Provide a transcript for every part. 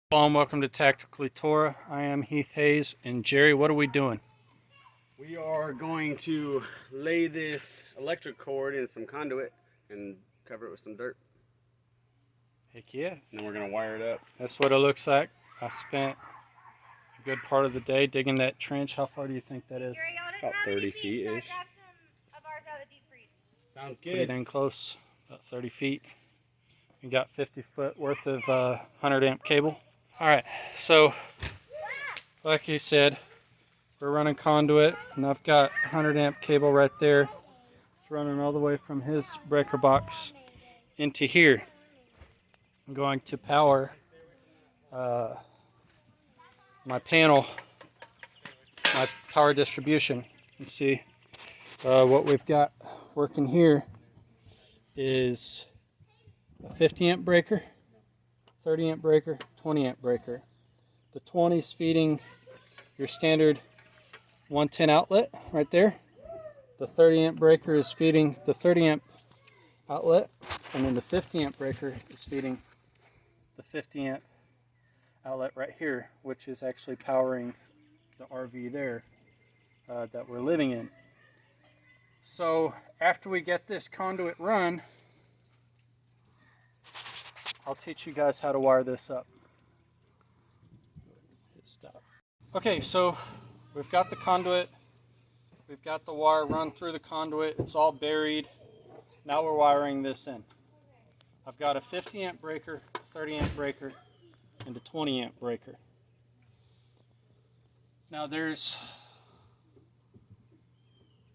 Hello and welcome to Tactically Torah. I am Heath Hayes, and Jerry, what are we doing? We are going to lay this electric cord in some conduit and cover it with some dirt. Heck yeah. And then we're going to wire it up. That's what it looks like. I spent a good part of the day digging that trench. How far do you think that is? About 30 feet-ish. Sounds good. Pretty dang close. About 30 feet. We got 50 foot worth of 100 amp cable. Alright, so like he said, we're running conduit, and I've got 100 amp cable right there. It's running all the way from his breaker box into here. I'm going to power my panel, my power distribution. You see what we've got working here is a 50 amp breaker, 30 amp breaker, 20 amp breaker. The 20 is feeding your standard 110 outlet right there. The 30 amp breaker is feeding the 30 amp outlet, and then the 50 amp breaker is feeding the 50 amp outlet right here, which is actually powering the RV there that we're living in. So after we get this conduit run, I'll teach you guys how to wire this up. Hit stop. Okay, so we've got the conduit, we've got the wire run through the conduit, it's all buried. Now we're wiring this in. I've got a 50 amp breaker, 30 amp breaker, and a 20 amp breaker. Now there's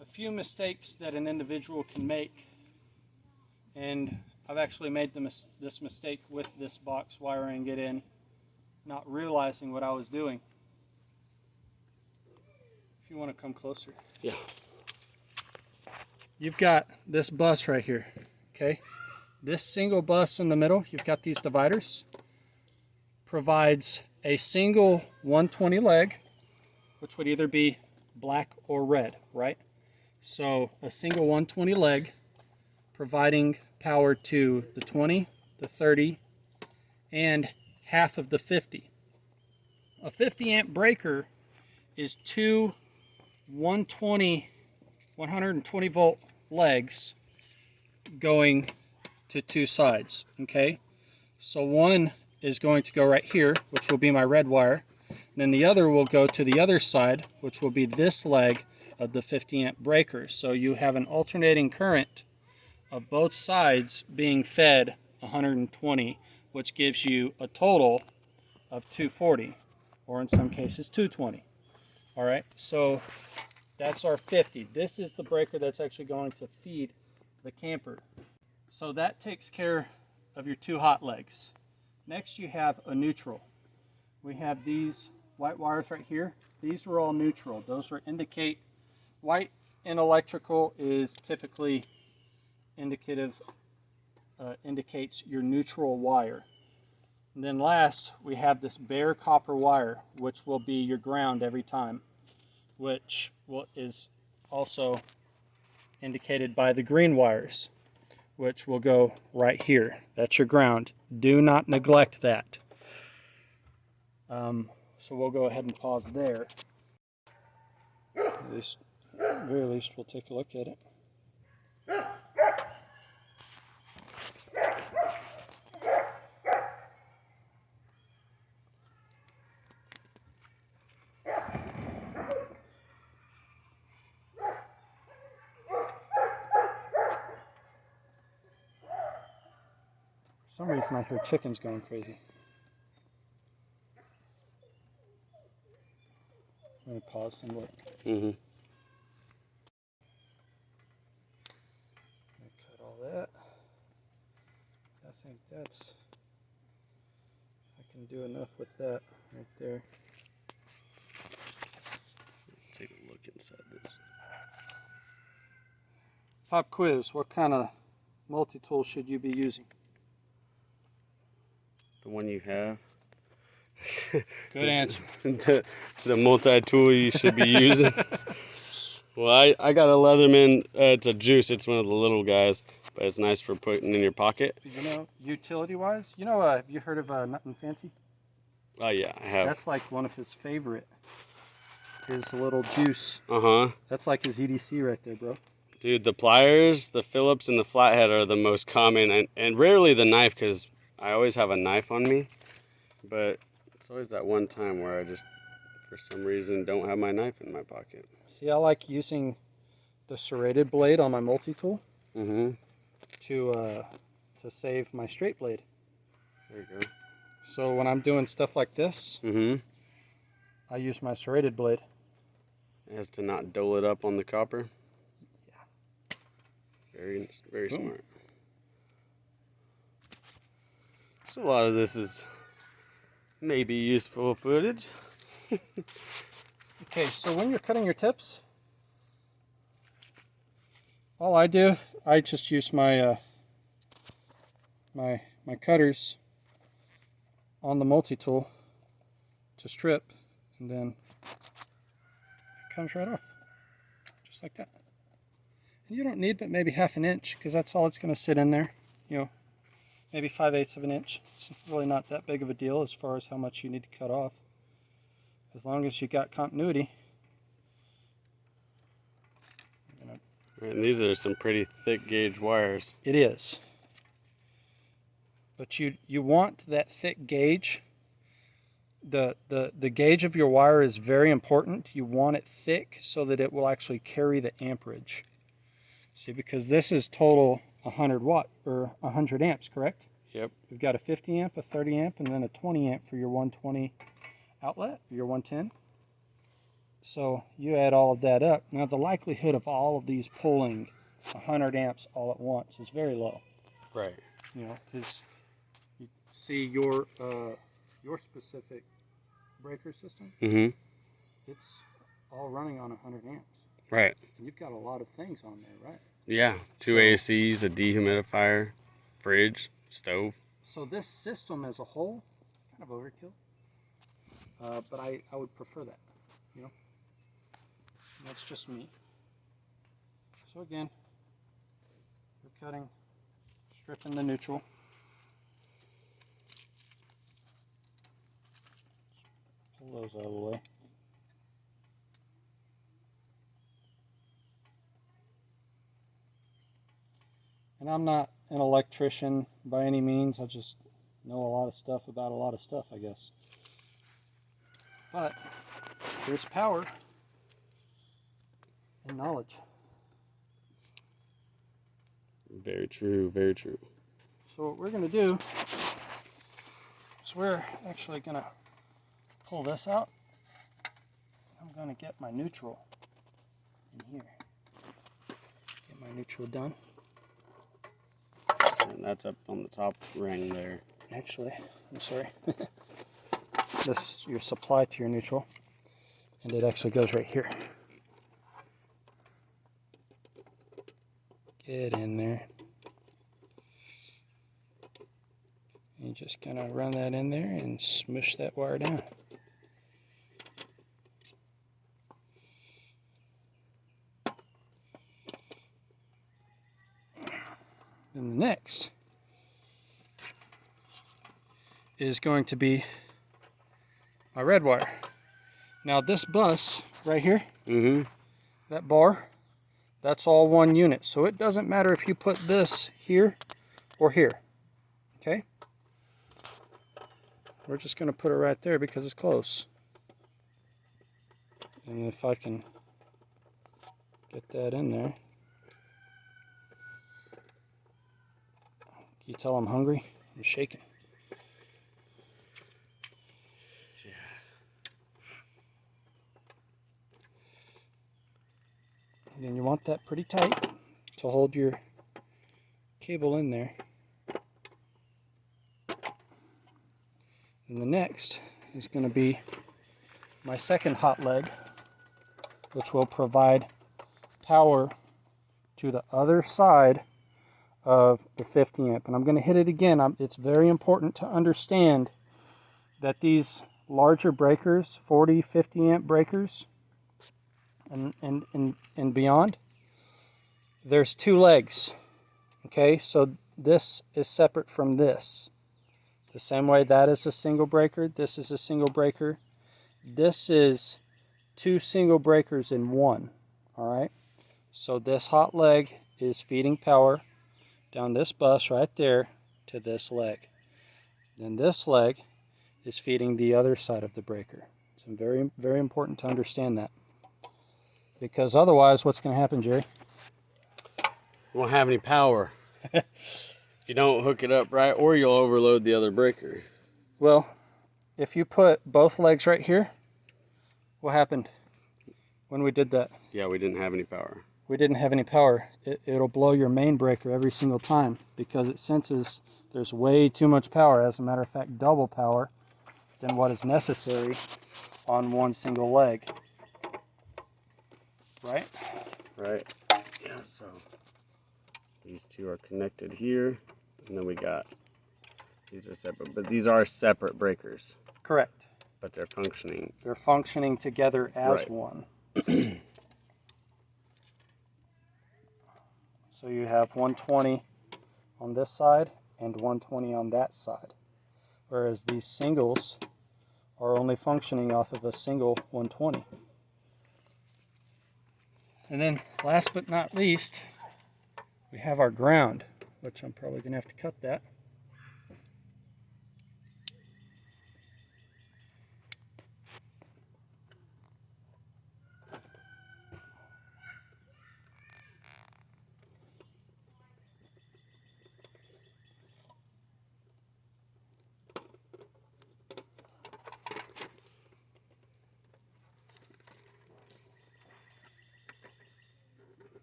a few mistakes that an individual can make, and I've actually made this mistake with this box wiring it in, not realizing what I was doing. If you want to come closer. Yeah. You've got this bus right here, okay? This single bus in the middle, you've got these dividers, provides a single 120 leg, which would either be black or red, right? So a single 120 leg providing power to the 20, the 30, and half of the 50. A 50 amp breaker is two 120 volt legs going to two sides, okay? So one is going to go right here, which will be my red wire, and then the other will go to the other side, which will be this leg of the 50 amp breaker. So you have an alternating current of both sides being fed 120, which gives you a total of 240, or in some cases 220. All right, so that's our 50. This is the breaker that's actually going to feed the camper. So that takes care of your two hot legs. Next you have a neutral. We have these white wires right here. These are all neutral. Those are indicate, white in electrical is typically indicates your neutral wire. And then last we have this bare copper wire, which will be your ground every time, which is also indicated by the green wires, which will go right here. That's your ground. Do not neglect that. So we'll go ahead and pause there. At the very least we'll take a look at it. For some reason I hear chickens going crazy. Let me pause and look. Mm-hmm. Cut all that. I think that's, I can do enough with that right there. Let's take a look inside this. Pop quiz, what kind of multi-tool should you be using? The one you have. Good answer. the multi-tool you should be using. Well, I got a Leatherman. It's a Juice. It's one of the little guys, but it's nice for putting in your pocket. You know, utility-wise, you know, have you heard of Nothing Fancy? Oh yeah, I have. That's like one of his favorite. His little juice. Uh-huh. That's like his EDC right there, bro. Dude, the pliers, the Phillips, and the flathead are the most common, and rarely the knife, because I always have a knife on me. But it's always that one time where I just, for some reason, don't have my knife in my pocket. See, I like using the serrated blade on my multi-tool Mm-hmm. to save my straight blade. There you go. So when I'm doing stuff like this, Mm-hmm. I use my serrated blade. As to not dull it up on the copper. Yeah. Very, very Boom. smart. So a lot of this is maybe useful footage. Okay, so when you're cutting your tips, all I do, I just use my my cutters on the multi-tool to strip, and then it comes right off, just like that. And you don't need but maybe half an inch, because that's all it's going to sit in there. You know, maybe 5/8 of an inch. It's really not that big of a deal as far as how much you need to cut off, as long as you got continuity. And these are some pretty thick gauge wires. It is. But you want that thick gauge. The gauge of your wire is very important. You want it thick so that it will actually carry the amperage. See, because this is total 100 watt or 100 amps, correct? Yep. You've got a 50 amp, a 30 amp, and then a 20 amp for your 120 outlet, your 110. So you add all of that up. Now the likelihood of all of these pulling 100 amps all at once is very low. Right. You know, because you see your specific breaker system, Mm-hmm. it's all running on 100 amps. Right. And you've got a lot of things on there, right? Yeah. Two ACs, a dehumidifier, fridge, stove. So this system as a whole is kind of overkill. But I would prefer that, you know. That's just me. So again, we're cutting, stripping the neutral. Pull those out of the way. And I'm not an electrician by any means. I just know a lot of stuff about a lot of stuff, I guess. But there's power in knowledge. Very true, very true. So what we're going to do is we're actually going to pull this out. I'm going to get my neutral in here. Get my neutral done. And that's up on the top ring there. Actually, I'm sorry. This is your supply to your neutral, and it actually goes right here. Get in there. And just kind of run that in there and smush that wire down. And the next is going to be my red wire. Now this bus right here, that bar, that's all one unit. So it doesn't matter if you put this here or here. Okay? We're just going to put it right there because it's close. And if I can get that in there. Can you tell I'm hungry? I'm shaking. And then you want that pretty tight to hold your cable in there. And the next is going to be my second hot leg, which will provide power to the other side of the 50 amp. And I'm going to hit it again. It's very important to understand that these larger breakers, 40, 50 amp breakers, and beyond, there's two legs. Okay, so this is separate from this. The same way that is a single breaker, this is a single breaker. This is 2 single breakers in one, all right? So this hot leg is feeding power down this bus right there to this leg. Then this leg is feeding the other side of the breaker. It's very, very important to understand that. Because otherwise, what's going to happen, Jerry? You won't have any power if you don't hook it up right, or you'll overload the other breaker. Well, if you put both legs right here, what happened when we did that? Yeah, we didn't have any power. We didn't have any power. It'll blow your main breaker every single time because it senses there's way too much power. As a matter of fact, double power than what is necessary on one single leg. Right? Right. Yeah, so these two are connected here, and then we got, these are separate, but these are separate breakers. Correct. But they're functioning. They're functioning together as Right. one. So you have 120 on this side and 120 on that side. Whereas these singles are only functioning off of a single 120. And then last but not least, we have our ground, which I'm probably going to have to cut that.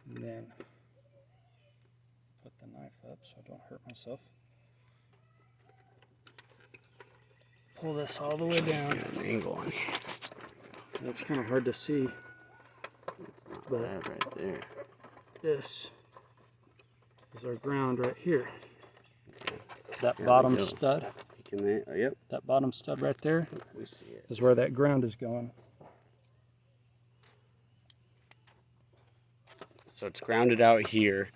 And then put the knife up so I don't hurt myself. Pull this all the way down. Get an angle on here. It's kind of hard to see. It's not bad right there. This is our ground right here. That There we bottom go. stud, Peek in there. Oh, yep, that bottom stud right there we see it. is where that ground is going. So it's grounded out here.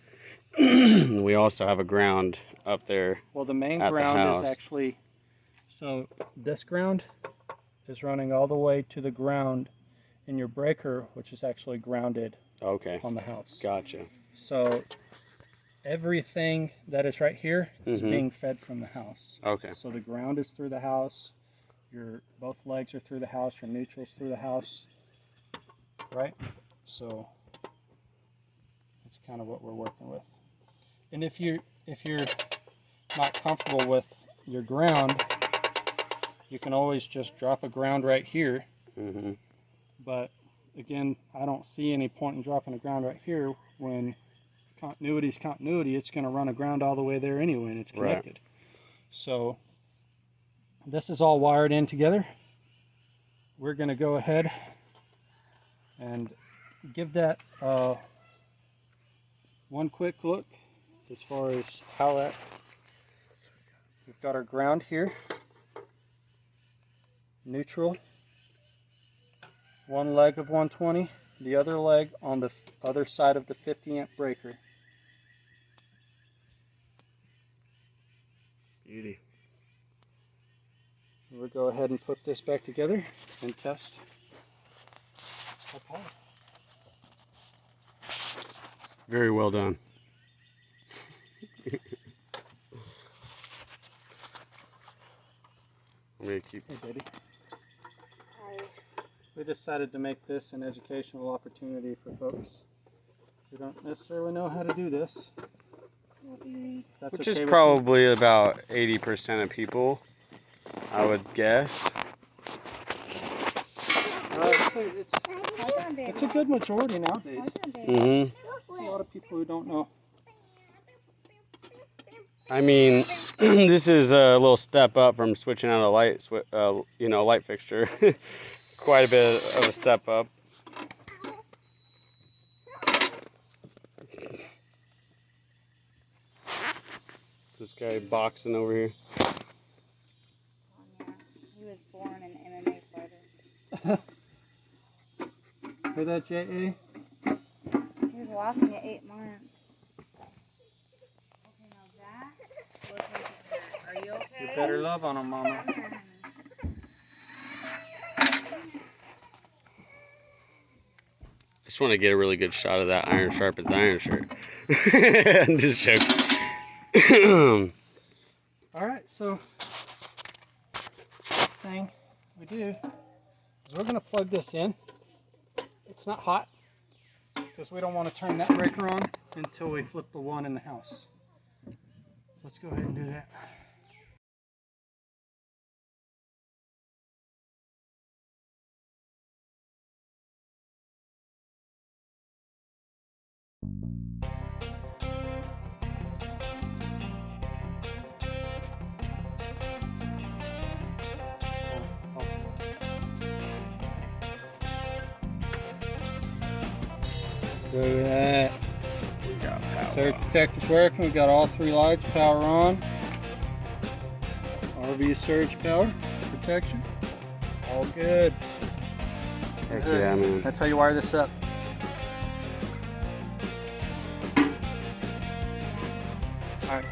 We also have a ground up there. Well, the main At the ground house. is actually, so this ground is running all the way to the ground in your breaker, which is actually grounded Okay, on the house. gotcha. So everything that is right here is Mhm. being fed from the house. Okay, So the ground is through the house, your both legs are through the house, your neutral's through the house, right? So that's kind of what we're working with. And if you're not comfortable with your ground, you can always just drop a ground right here. mm-hmm. But again, I don't see any point in dropping a ground right here when continuity is continuity. It's going to run a ground all the way there anyway, and it's connected. Right. So this is all wired in together. We're going to go ahead and give that one quick look as far as how that, we've got our ground here, neutral, one leg of 120, the other leg on the other side of the 50 amp breaker. Beauty. We'll go ahead and put this back together and test. Very well done. I'm gonna keep. Hey, baby. We decided to make this an educational opportunity for folks who don't necessarily know how to do this. That's Which okay is with probably about 80% of people, I would guess. It's a good majority nowadays. Mm-hmm. A lot of people who don't know. I mean, this is a little step up from switching out a light, light fixture. Quite a bit of a step up. This guy boxing over here. Oh, yeah. He was born an MMA fighter. Hear that, J.A.? He was walking at 8 months. Okay, now that looks like a cat. Are you okay? You better love on them, Mama. I just want to get a really good shot of that iron sharpens iron shirt. I'm just joking. All right, so next thing we do is we're going to plug this in. It's not hot because we don't want to turn that breaker on until we flip the one in the house. So let's go ahead and do that. Look at that. We got power. Surge protector's working. We've got all 3 lights, power on. RV surge power, protection. All good. Heck yeah, man. That's how you wire this up. All right.